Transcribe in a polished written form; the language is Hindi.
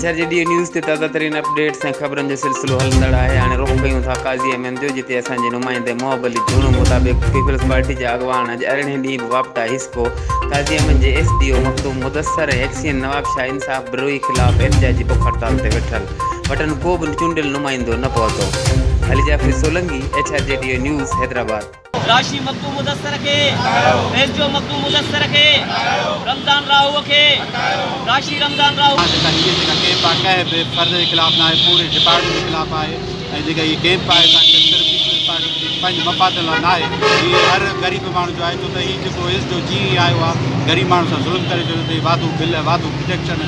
HRJD न्यूज़ ते ताज़ा तरीन अपडेट्स ऐं ख़बरनि जो सिलसिलो हलंदड़ आहे। हाणे रुख़ कयूं था काज़ी अहमद जो, जिते असांजे नुमाइंदे मोहब अली झूणो मुताबिक़ पीपल्स पार्टी जा अॻवान अॼु 18 ॾींहं बि वापता हिस्को काज़ी अहमद जे SDO मखदूम मुदस्सर ऐं एक्सियन नवाब शाह इंसाफ़ बिरोही ख़िलाफ़ एहतिजाजी बुख हड़ताल ते वेठल वटन को बि चूंडियल नुमाइंदो न पहुतो। Ali Jafri Solanki, HRJD news, Hyderabad. राशि मखदूम मुदस्सर के SDO मखदूम मुदस्सर के रमज़ान राहू के राशि रमज़ान राहू कैंप आहे कंहिं बि फर्द के खिलाफ़ ना आहे, पूरे डिपार्टमेंट के खिलाफ़ आहे। ऐं जेका ये कैंप आहे सिर्फ़ पीपल्स पार्टी पंहिंजे मफ़ाद लाइ ना आहे, ये हर ग़रीब माण्हू जो आहे। छो त हीउ जेको SDO जी आयो आहे ग़रीब माण्हू सां ज़ुल्म करे छॾियो अथई, वाधू बिल वाधू प्रोटेक्शन